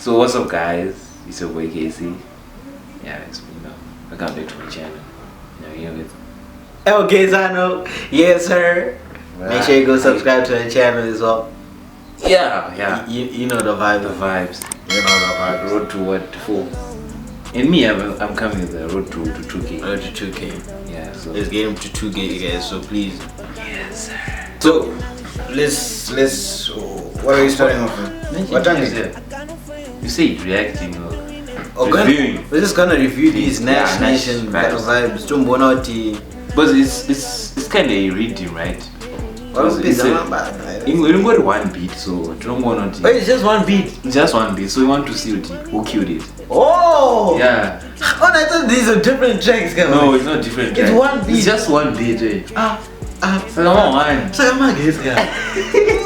So what's up, guys? It's your boy Casey. Yeah, welcome back to my channel. You know, Okay, Zano. Yes, sir. Make sure you go subscribe to the channel as well. Yeah. You know the vibe. The vibes. You know the vibe. Road to what? To 4. And me, I'm coming with the road to 2K. Road to 2K. Yeah, so let's get him to 2K, guys. So please. Yes, sir. So let's. What are you starting off with? What time is it? You say reacting or reviewing. We're just gonna review these Nation vibes. Tumbonoti. But it's kind of a reading, right? It's got one beat, so don't go on. Oh, it's just one beat. Just one beat. So we want to see who killed it. Oh. Yeah. Oh, I thought these are different tracks. No, it's not different. It's one beat. It's just one beat. So one. So my guess, guys.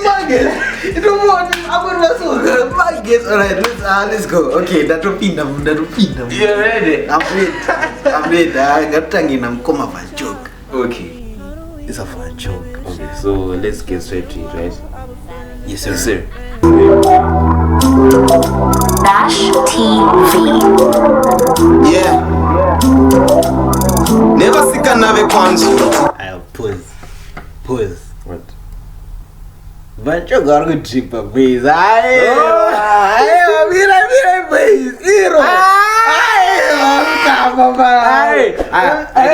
My guess. You don't want. I'm gonna so good. My guess. Alright, let's go. Okay, that will pin them. You ready? I'm ready. I got tongue in. I'm come up a joke. Okay. It's a fun joke. Okay, so let's get straight to it, right? Yes, sir. Yes, sir. Bash TV. Yeah. Never sika nave kwanzu. I'll pause. What? Vancho got a trip of base. I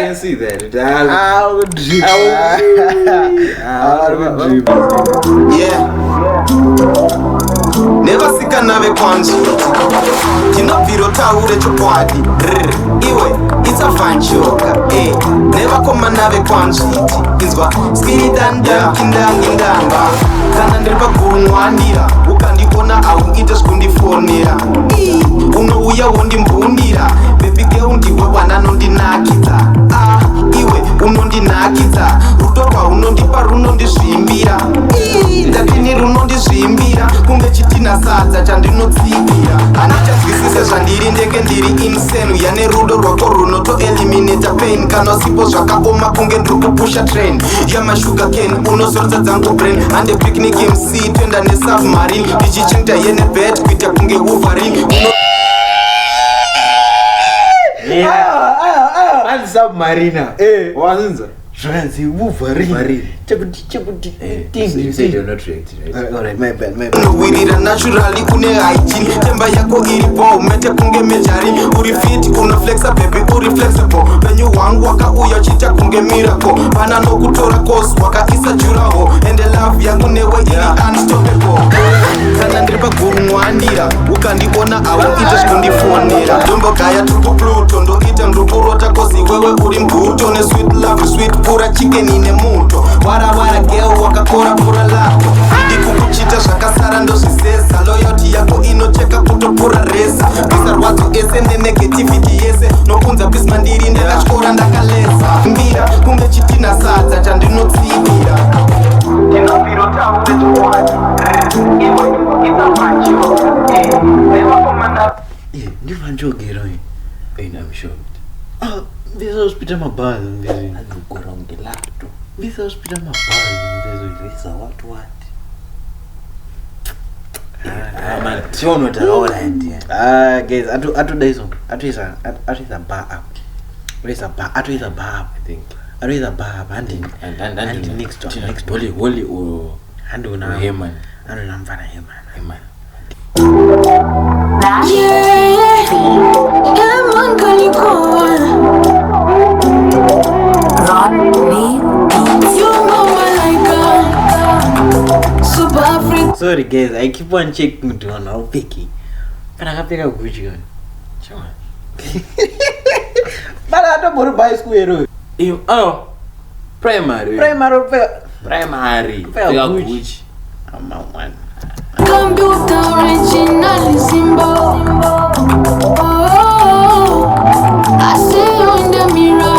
can see that. Yeah. Never sika nave kwanzu. Tinopiro taure chokwadi. Iwe, it's a fun joke. Never come nave kwanzu. Inzwa skidanda indanga. Kana ndiripa kunwanira. Ukandikona au ita skundifonera. Unouya wondimbundira. Baby girl ndiwe wananondinakidza. Iwe unondinakidza. Rudo rwaunondipa runondizvimbira. Ndatini runondizvimbira. Kunge chitina sadza chandinotsigira. Anachazwisise zvandiri ndenge ndiri insane. Yane rudo rwako runoto eliminate pain. Kana sipo zvakaoma kunge ndiri kupusha train. Yama sugar cane unozorodza dzangu brain. Ande picnic MC twenda nesubmarine. Ndichichinta yene bet kuita kunge Wolverine. And submariner. Wanza. Transi Wolverine. Chakuti. You said you're not reacting, right? Alright, my bad. Wirira naturally une hygiene. Temba yako iripo mete kunge mejari. Uri fit una flexa baby uri flexible. Venyu wangu waka uya chita kunge miracle. Pana no kutora course waka isa juraho. And the love yangu newe ili unstoppable. Kana ndripa gurumwandira. Ukandikona awu ita skundifonera. Dombo kaya tupu Pluto ndo ita ndukurota kosi wewe uri mbuto. Ne sweet love sweet pura chicken ine muto. Wara girl wakakora pura lako. Ndikukuchita zvakasara ndozvisesa. Loyalty yako inocheka kutopura resa. Bisa rwadzo ese nenegativity yese. Nokunza bisma ndiri ndakatyora ndakalesa. Mbira kunge chitina sadza chandinotsibira. Tinopiro taure chokwadi. Iwe itapancho. Never komanda. Ndivanjogero. I'm shocked. This hospital mabazi mbezi. Andukora ungelapto. This hospital mabazi mbezi. This what? Man, tiono taola ndia. Guys, atu is a bar up. Where's a bar? Atu is a bar up. I think. Atu is a bar up and next Holy or and una Heman. And una mfana Heman. Bash TV. Rodney Beats. Sorry guys, I keep on checking to on how picky. But I have to go Gucci. But I don't want to buy school. Primary. Gucci. I'm a one. Computer original symbol. I see you in the mirror.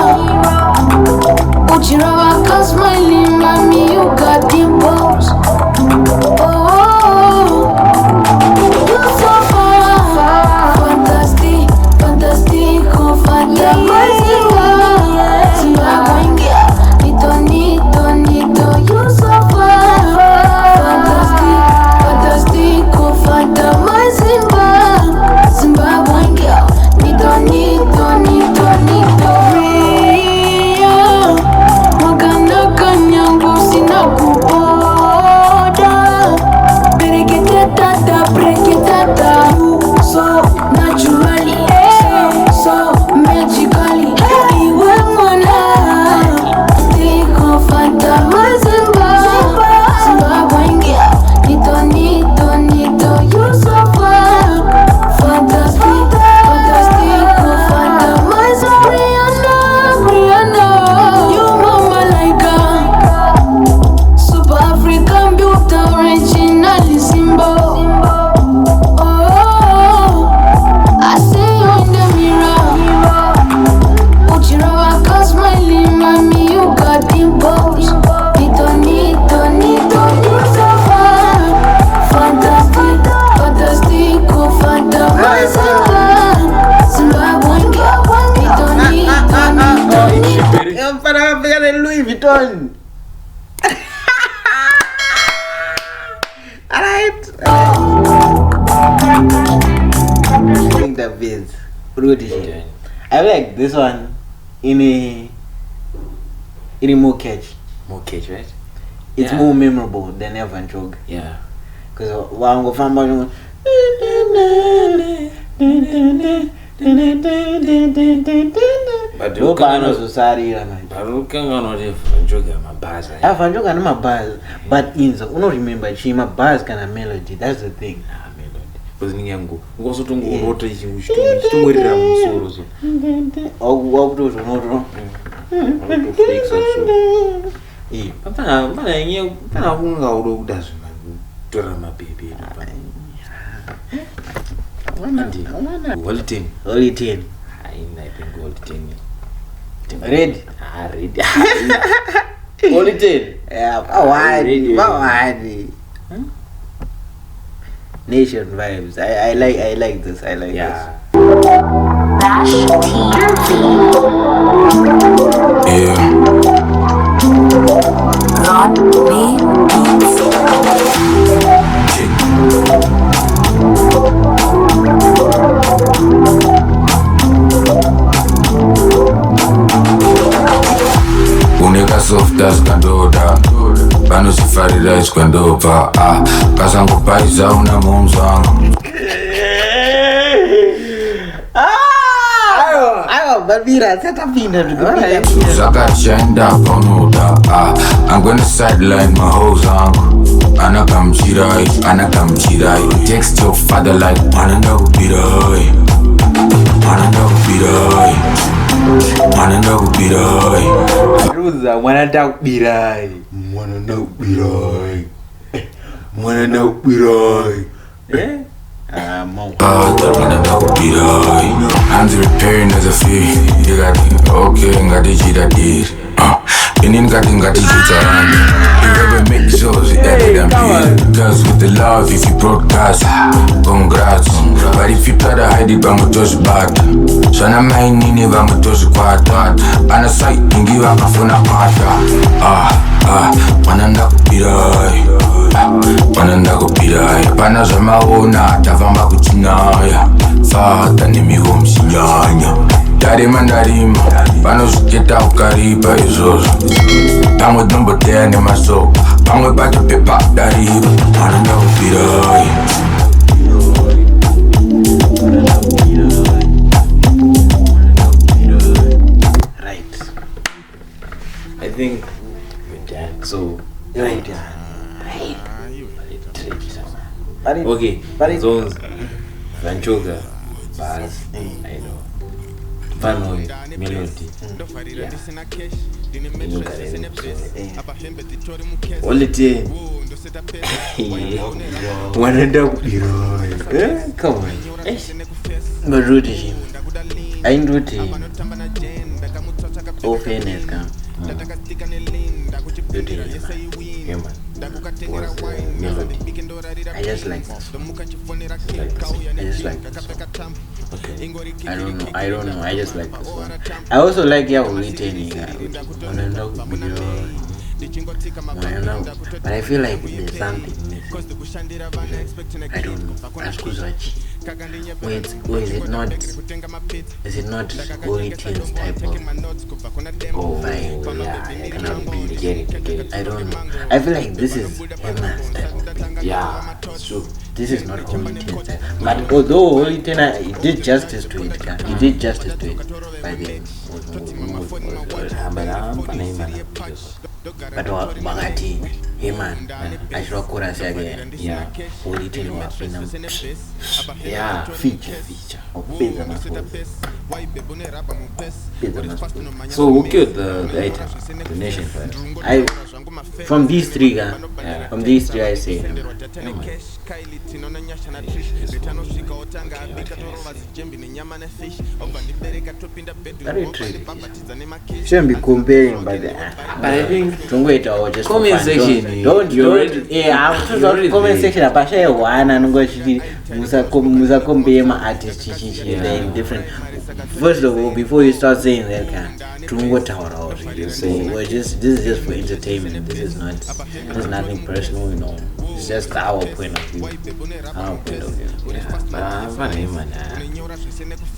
Uchirawa smiling, mommy, you got dimples. You so far, fantastic, oh fantastic. You so far, fantastic, oh fantastic. I'm gonna Louis Vuitton. Alright. I think the biz. Rudy. I like this one in a more catch. More catch, right? It's more memorable than Evan Chog. Yeah. Because one go find out. But no banner society. But you can go on if you get my bars. I find you can my bars, but in the no remember she my bars kind of melody. That's the thing. Because ninyangu ngoso tungorota ichi chitomwerera musoro so au kuto zvonoto flexa so pana yenye pana kunga udo kuda zvima tora mabebe Holy 10 I think Holy 10 red red Holy 10 yeah Nation vibes. I like this. I like this. Nash TV. Yeah. Rodney Beats. Uneka soft as kandoda Bano sifarira iskwendopa Kasango paisa una mumzang Barbira, set up in Saka chenda konuda I'm gonna sideline my whole song Anakam chirai Text your father like Mananda ubirai Mananda ubirai Mananda ubirai Ruza, Mananda ubirai Mananda ubirai Yeah? Hands repairing as a fee. You got okay, got the cheetah did. In got the you ever make shows that didn't feel. Cause with the love, if you broadcast, congrats. But if you try to hide it, I'm just bad. So I'm mine in it, I'm just quite hard. And a sight, you give up a phone apart. Mananda kupirai pana zvamaona tavamba kuchinaya fata nemiwo msinyanya darima panozviketa ukaripa izvozvo pamwe tinomboteya nemasoko pamwe patopepa daripa mananda kupirai Right. I think we're done. So Right. okay, but zones Vanchoga bars, I know. Vanoi melody. Yeah. Only 10. One and up. Come on. But Rudy, I ain't Rudy. Oh, fairness, come. Yeah, man. Was melody. I just like this. I just like this one. Okay. I don't know. I just like this one. I also like your retaining. But I feel like there's something missing. I don't know. Ask Kuzachi. Wait, is it not Holy 10's type of vibe? Yeah, I cannot be get it. I don't know. I feel like this is Emma's type of beat. Yeah, it's true. This is not Holy 10's type. But although Holy 10, he did justice to it. He did justice to it by the but Bagati, hey man, I should have chorus again. Yeah. Holy 10 must be number. Yeah. Feature. So who killed the item? The nation first. From these three, I say. Very tricky. Shouldn't be comparing, but I think don't wait or just comment section. Don't. Yeah, I'm just comment section. Apasha one and go musa compare my artist. They're different. First of all, before you start saying that, this is just for entertainment. This is not. There's nothing personal, you know. It's just our point of view. Our point of view. Yeah, but I'm funny, man.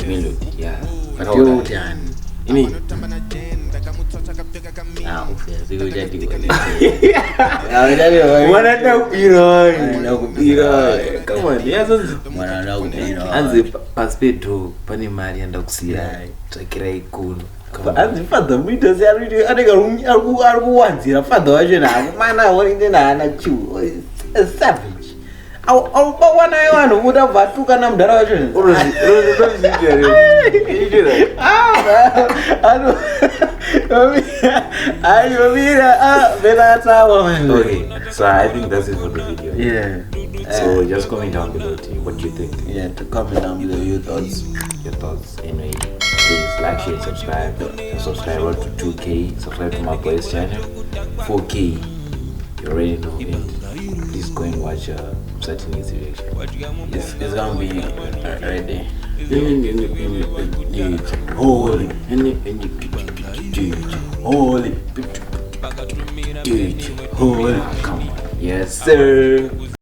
Melody, yeah. But You all that. can. Ini. Wanataka kupira. Come on, yes. Anzi paspeto pane mari anda kusira tsakira ikunu. Anzi father mwito zari anega ari kuwanzira father wacho na mana wori na chu. A savage. Au wana yano muda vatuka na mdara wacho. Okay, so I think that's it for the video. Yeah. So just comment down below what you think. Yeah, to comment down below your thoughts. Anyway, please like, share, subscribe. Subscribe to 2K. Subscribe to my boys channel. 4K. You already know. And please go and watch certain easy reaction. It's gonna be right there. Holy. Holy. Come on. Yes, sir.